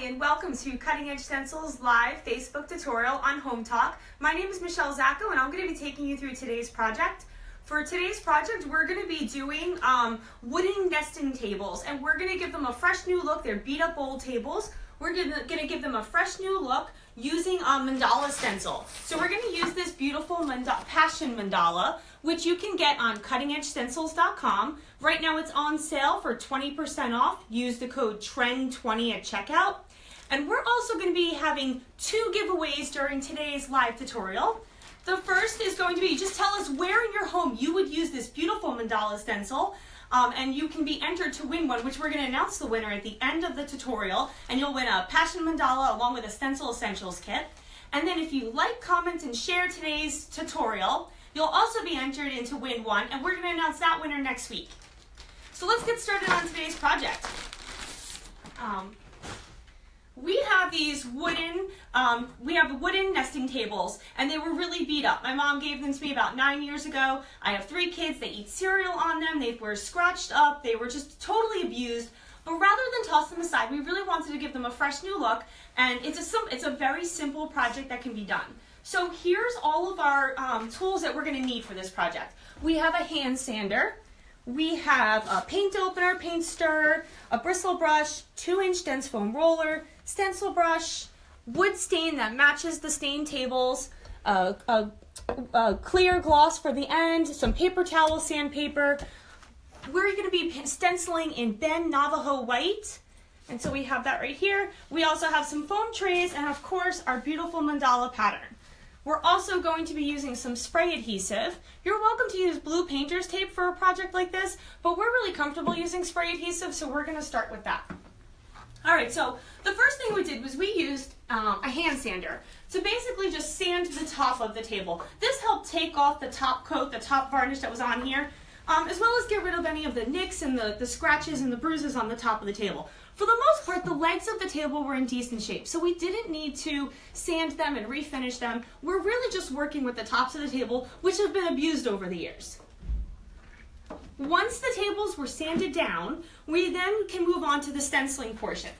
and welcome to Cutting Edge Stencils live Facebook tutorial on Hometalk. My name is Michelle Zacco and I'm going to be taking you through today's project. For today's project, we're going to be doing wooden nesting tables, and we're going to give them a fresh new look. They're beat up old tables. We're going to give them a fresh new look using a mandala stencil. So we're going to use this beautiful passion mandala, which you can get on cuttingedgestencils.com. Right now it's on sale for 20% off. Use the code TREND20 at checkout. And we're also going to be having 2 giveaways during today's live tutorial. The first is going to be, just tell us where in your home you would use this beautiful mandala stencil, and you can be entered to win one, which we're going to announce the winner at the end of the tutorial, and you'll win a passion mandala along with a stencil essentials kit. And then if you like, comment, and share today's tutorial, you'll also be entered in to win one, and we're going to announce that winner next week. So let's get started on today's project. We have these wooden, wooden nesting tables, and they were really beat up. My mom gave them to me about 9 years ago. I have 3 kids. They eat cereal on them. They were scratched up. They were just totally abused. But rather than toss them aside, we really wanted to give them a fresh new look, and it's a very simple project that can be done. So here's all of our tools that we're going to need for this project. We have a hand sander. We have a paint opener, paint stirrer, a bristle brush, 2-inch dense foam roller, stencil brush, wood stain that matches the stain tables, a clear gloss for the end, some paper towel, sandpaper. We're going to be stenciling in Ben Navajo white, and so we have that right here. We also have some foam trays and, of course, our beautiful mandala pattern. We're also going to be using some spray adhesive. You're welcome to use blue painter's tape for a project like this, but we're really comfortable using spray adhesive, so we're going to start with that. All right, so the first thing we did was we used a hand sander to basically just sand the top of the table. This helped take off the top coat, the top varnish that was on here, as well as get rid of any of the nicks and the scratches and the bruises on the top of the table. For the most part, the legs of the table were in decent shape, so we didn't need to sand them and refinish them. We're really just working with the tops of the table, which have been abused over the years. Once the tables were sanded down, we then can move on to the stenciling portion.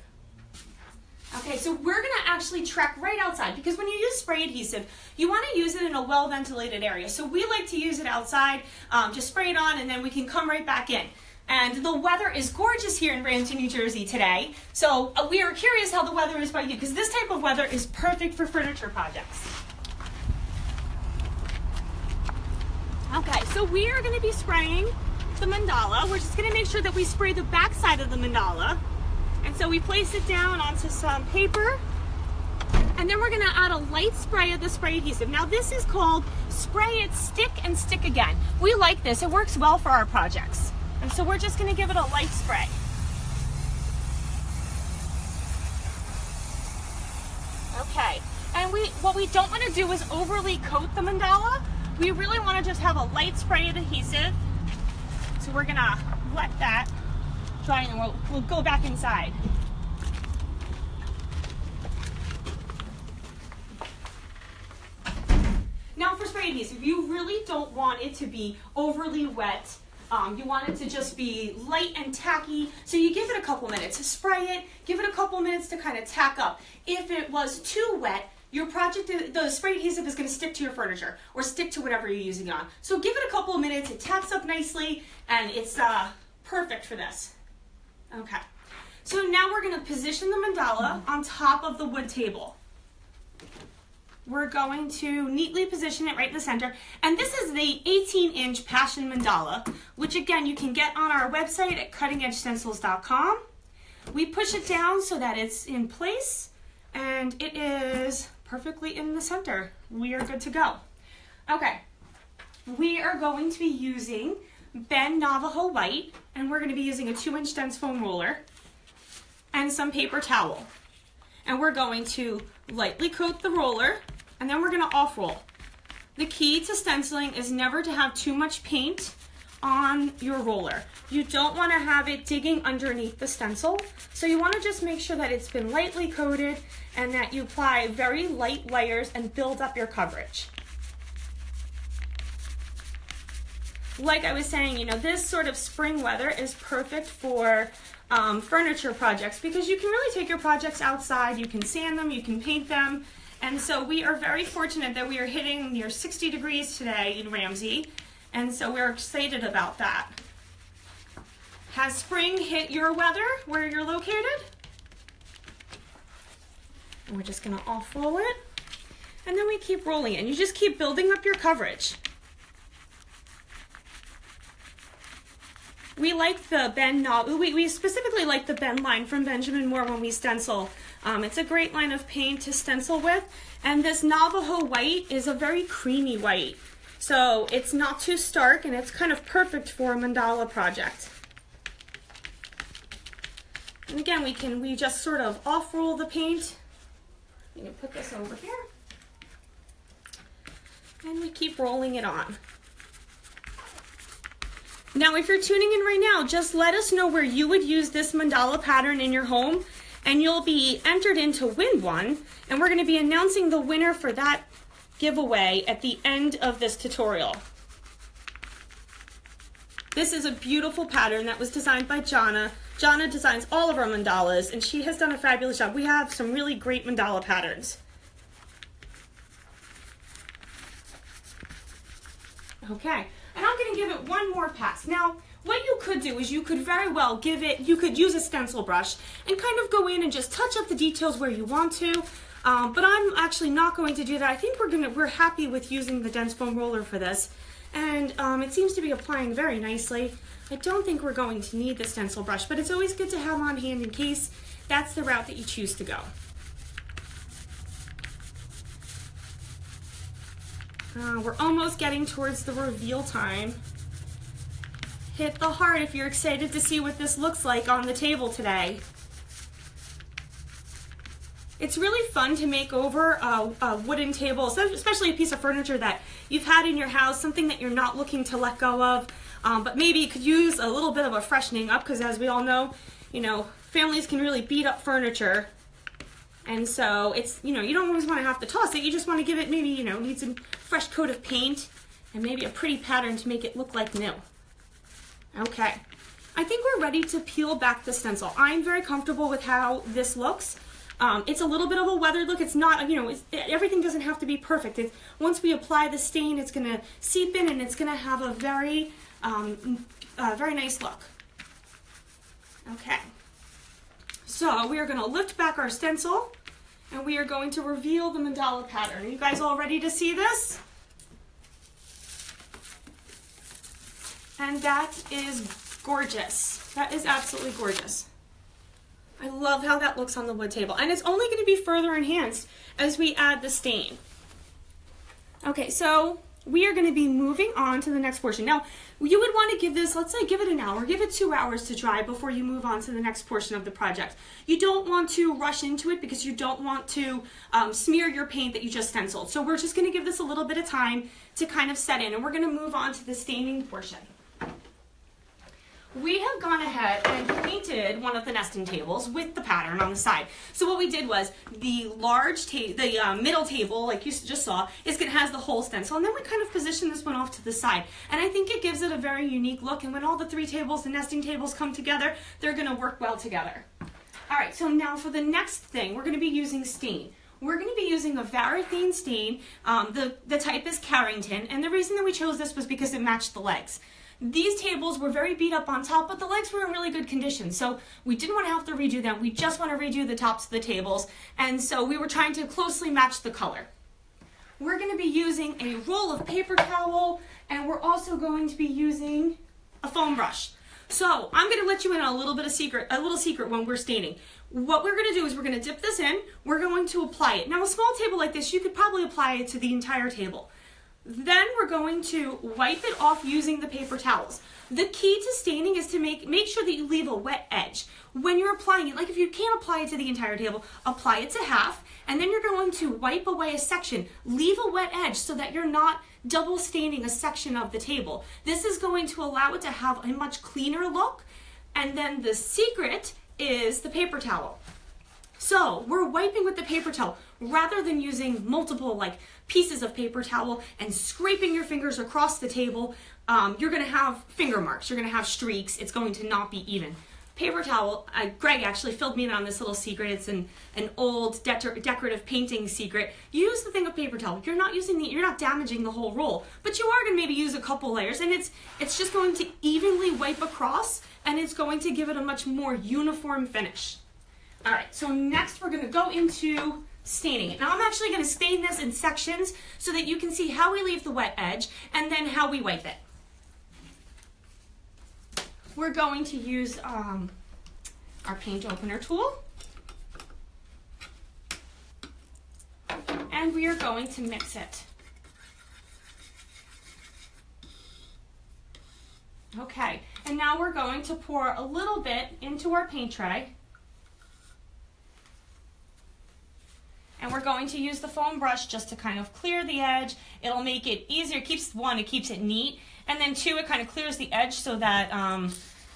Okay, so we're going to actually trek right outside, because when you use spray adhesive, you want to use it in a well-ventilated area. So we like to use it outside, just spray it on, and then we can come right back in. And the weather is gorgeous here in Ramsey, New Jersey today. So we are curious how the weather is by you, because this type of weather is perfect for furniture projects. Okay, so we are going to be spraying the mandala. We're just going to make sure that we spray the back side of the mandala. And so we place it down onto some paper, and then we're going to add a light spray of the spray adhesive. Now this is called Spray It, Stick, and Stick Again. We like this. It works well for our projects. And so we're just going to give it a light spray. Okay, and what we don't want to do is overly coat the mandala. We really want to just have a light spray of adhesive. So we're going to let that dry, and we'll go back inside. Now for spray adhesive, you really don't want it to be overly wet. You want it to just be light and tacky, so you give it a couple minutes to spray it, give it a couple minutes to kind of tack up. If it was too wet, your project, the spray adhesive is going to stick to your furniture or stick to whatever you're using it on. So give it a couple of minutes, it tacks up nicely, and it's perfect for this. Okay, so now we're going to position the mandala on top of the wood table. We're going to neatly position it right in the center. And this is the 18-inch passion mandala, which again you can get on our website at cuttingedgestencils.com. We push it down so that it's in place, and it is perfectly in the center. We are good to go. Okay, we are going to be using Ben Navajo white, and we're going to be using a 2-inch dense foam roller and some paper towel. And we're going to lightly coat the roller, and then we're going to off-roll. The key to stenciling is never to have too much paint on your roller. You don't want to have it digging underneath the stencil, so you want to just make sure that it's been lightly coated and that you apply very light layers and build up your coverage. Like I was saying, you know, this sort of spring weather is perfect for furniture projects, because you can really take your projects outside, you can sand them, you can paint them. And so we are very fortunate that we are hitting near 60 degrees today in Ramsey, and so we're excited about that. Has spring hit your weather where you're located? And we're just gonna off roll it, and then we keep rolling it, and you just keep building up your coverage. We like the bend knob. We specifically like the bend line from Benjamin Moore when we stencil. It's a great line of paint to stencil with, and this Navajo white is a very creamy white. So it's not too stark, and it's kind of perfect for a mandala project. And again, we just sort of off roll the paint. You can put this over here, and we keep rolling it on. Now, if you're tuning in right now, just let us know where you would use this mandala pattern in your home, and you'll be entered in to win one, and we're going to be announcing the winner for that giveaway at the end of this tutorial. This is a beautiful pattern that was designed by Jana. Jana designs all of our mandalas, and she has done a fabulous job. We have some really great mandala patterns. Okay. And I'm going to give it one more pass. Now, what you could do is you could very well you could use a stencil brush and kind of go in and just touch up the details where you want to. But I'm actually not going to do that. I think we're happy with using the dense foam roller for this. And it seems to be applying very nicely. I don't think we're going to need the stencil brush, but it's always good to have on hand in case that's the route that you choose to go. We're almost getting towards the reveal time. Hit the heart if you're excited to see what this looks like on the table today. It's really fun to make over a wooden table, especially a piece of furniture that you've had in your house, something that you're not looking to let go of, but maybe you could use a little bit of a freshening up, because as we all know, families can really beat up furniture. And so it's, you don't always want to have to toss it. You just want to give it maybe, needs a fresh coat of paint and maybe a pretty pattern to make it look like new. Okay. I think we're ready to peel back the stencil. I'm very comfortable with how this looks. It's a little bit of a weathered look. It's not, everything doesn't have to be perfect. Once we apply the stain, it's going to seep in and it's going to have a very nice look. Okay. So we are going to lift back our stencil, and we are going to reveal the mandala pattern. Are you guys all ready to see this? And that is gorgeous. That is absolutely gorgeous. I love how that looks on the wood table. And it's only going to be further enhanced as we add the stain. Okay, so we are going to be moving on to the next portion. Now, you would want to give this, let's say, give it an hour, give it 2 hours to dry before you move on to the next portion of the project. You don't want to rush into it because you don't want to smear your paint that you just stenciled. So we're just going to give this a little bit of time to kind of set in, and we're going to move on to the staining portion. We have gone ahead and painted one of the nesting tables with the pattern on the side. So what we did was the middle table, like you just saw, has the whole stencil, and then we kind of position this one off to the side. And I think it gives it a very unique look, and when all the 3 tables, the nesting tables, come together, they're going to work well together. All right, so now for the next thing, we're going to be using stain. We're going to be using a varathane stain. The type is Carrington, and the reason that we chose this was because it matched the legs. These tables were very beat up on top, but the legs were in really good condition, so we didn't want to have to redo them. We just want to redo the tops of the tables, and so we were trying to closely match the color. We're going to be using a roll of paper towel, and we're also going to be using a foam brush. So I'm going to let you in on a little secret when we're staining. What we're going to do is we're going to dip this in, we're going to apply it. Now a small table like this, you could probably apply it to the entire table. Then we're going to wipe it off using the paper towels. The key to staining is to make sure that you leave a wet edge. When you're applying it, like if you can't apply it to the entire table, apply it to half, and then you're going to wipe away a section. Leave a wet edge so that you're not double staining a section of the table. This is going to allow it to have a much cleaner look. And then the secret is the paper towel. So we're wiping with the paper towel rather than using multiple pieces of paper towel and scraping your fingers across the table. You're going to have finger marks, you're going to have streaks, it's going to not be even. paper towel, Greg actually filled me in on this little secret. It's an old decorative painting secret. Use the thing of paper towel. You're not damaging the whole roll, but you are going to maybe use a couple layers, and it's just going to evenly wipe across, and it's going to give it a much more uniform finish. All right, so next we're going to go into staining it. Now I'm actually going to stain this in sections so that you can see how we leave the wet edge and then how we wipe it. We're going to use our paint opener tool, and we are going to mix it. Okay, and now we're going to pour a little bit into our paint tray. And we're going to use the foam brush just to kind of clear the edge. It'll make it easier. It keeps it neat. And then two, it kind of clears the edge so that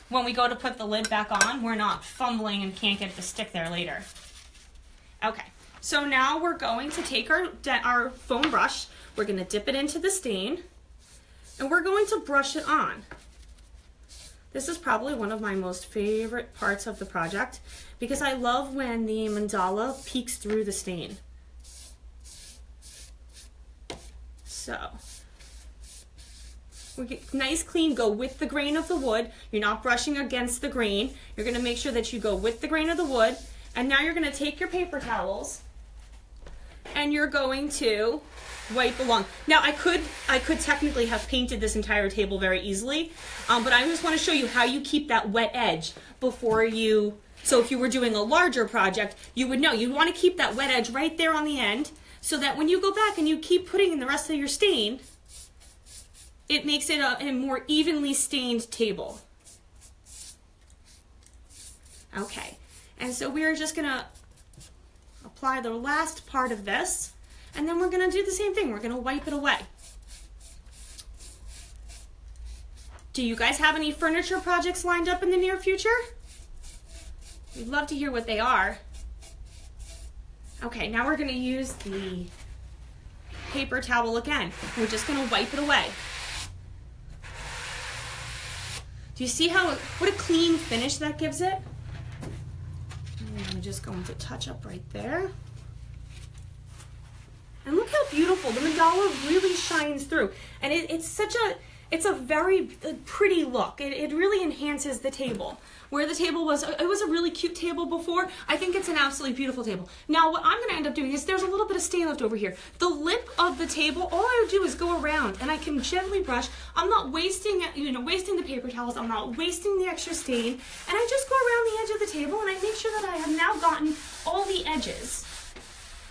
when we go to put the lid back on, we're not fumbling and can't get it to stick there later. Okay, so now we're going to take our foam brush, we're going to dip it into the stain, and we're going to brush it on. This is probably one of my most favorite parts of the project because I love when the mandala peeks through the stain. So, we get nice clean, go with the grain of the wood. You're not brushing against the grain. You're going to make sure that you go with the grain of the wood. And now you're going to take your paper towels and you're going to wipe along. Now I could technically have painted this entire table very easily, but I just want to show you how you keep that wet edge before you, so if you were doing a larger project, you would know. You want to keep that wet edge right there on the end so that when you go back and you keep putting in the rest of your stain, it makes it a more evenly stained table. Okay, and so we are just going to apply the last part of this, and then we're going to do the same thing. We're going to wipe it away. Do you guys have any furniture projects lined up in the near future? We'd love to hear what they are. Okay, now we're going to use the paper towel again. We're just going to wipe it away. Do you see what a clean finish that gives it? And I'm just going to touch up right there. And look how beautiful, the mandala really shines through. And it's a very pretty look. It really enhances the table. Where the table was a really cute table before, I think it's an absolutely beautiful table. Now what I'm gonna end up doing is there's a little bit of stain left over here. The lip of the table, all I would do is go around and I can gently brush. I'm not wasting the paper towels, I'm not wasting the extra stain, and I just go around the edge of the table and I make sure that I have now gotten all the edges.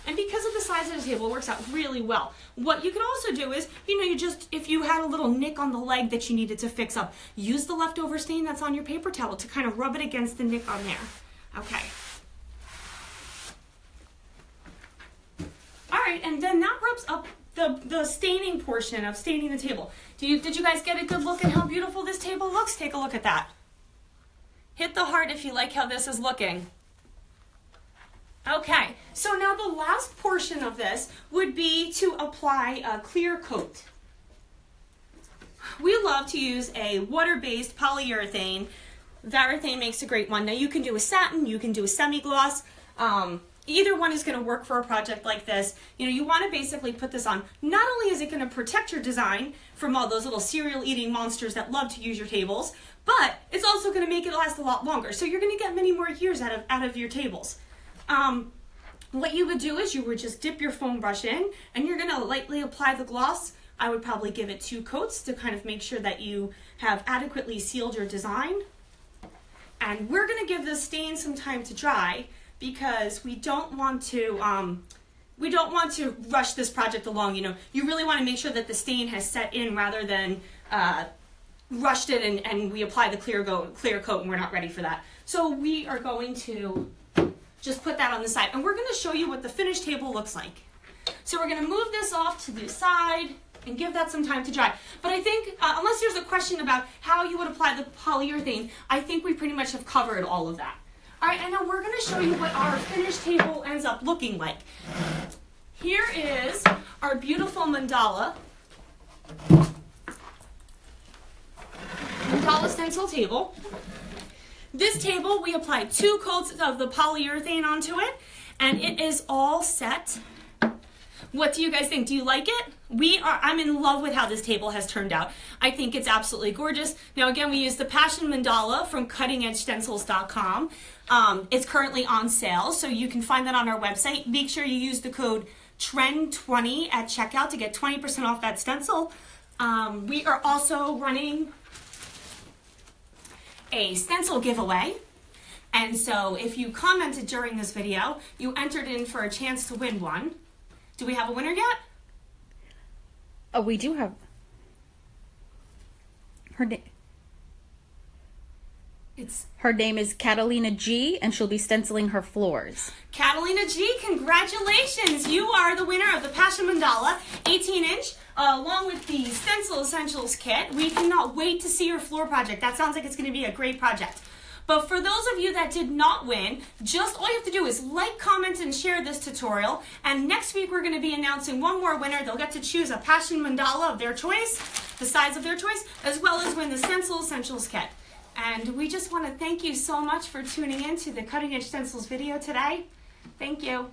And because of the size of the table, it works out really well. What you can also do is, if you had a little nick on the leg that you needed to fix up, use the leftover stain that's on your paper towel to kind of rub it against the nick on there. Okay. All right, and then that rubs up the staining portion of staining the table. Did you guys get a good look at how beautiful this table looks? Take a look at that. Hit the heart if you like how this is looking. Okay, so now the last portion of this would be to apply a clear coat. We love to use a water-based polyurethane. Varathane makes a great one. Now you can do a satin, you can do a semi-gloss. Either one is going to work for a project like this. You want to basically put this on. Not only is it going to protect your design from all those little cereal-eating monsters that love to use your tables, but it's also going to make it last a lot longer. So you're going to get many more years out of your tables. What you would do is you would just dip your foam brush in and you're going to lightly apply the gloss. I would probably give it 2 coats to kind of make sure that you have adequately sealed your design. And we're going to give the stain some time to dry because we don't want to rush this project along. You really want to make sure that the stain has set in rather than rushed it and we apply the clear coat and we're not ready for that. So we are going to just put that on the side. And we're going to show you what the finished table looks like. So we're going to move this off to the side and give that some time to dry. But I think, unless there's a question about how you would apply the polyurethane, I think we pretty much have covered all of that. All right, and now we're going to show you what our finished table ends up looking like. Here is our beautiful mandala stencil table. This table, we applied 2 coats of the polyurethane onto it, and it is all set. What do you guys think? Do you like it? I'm in love with how this table has turned out. I think it's absolutely gorgeous. Now again, we use the Passion Mandala from cuttingedgestencils.com. It's currently on sale, so you can find that on our website. Make sure you use the code TREND20 at checkout to get 20% off that stencil. We are also running a stencil giveaway. And so if you commented during this video, you entered in for a chance to win one. Do we have a winner yet? Oh, we do have her name is Catalina G, and she'll be stenciling her floors. Catalina G, congratulations! You are the winner of the Passion Mandala 18-inch, along with the Stencil Essentials kit. We cannot wait to see your floor project. That sounds like it's going to be a great project. But for those of you that did not win, just all you have to do is like, comment, and share this tutorial. And next week we're going to be announcing one more winner. They'll get to choose a Passion Mandala of their choice, the size of their choice, as well as win the Stencil Essentials kit. And we just want to thank you so much for tuning in to the Cutting Edge Stencils video today. Thank you.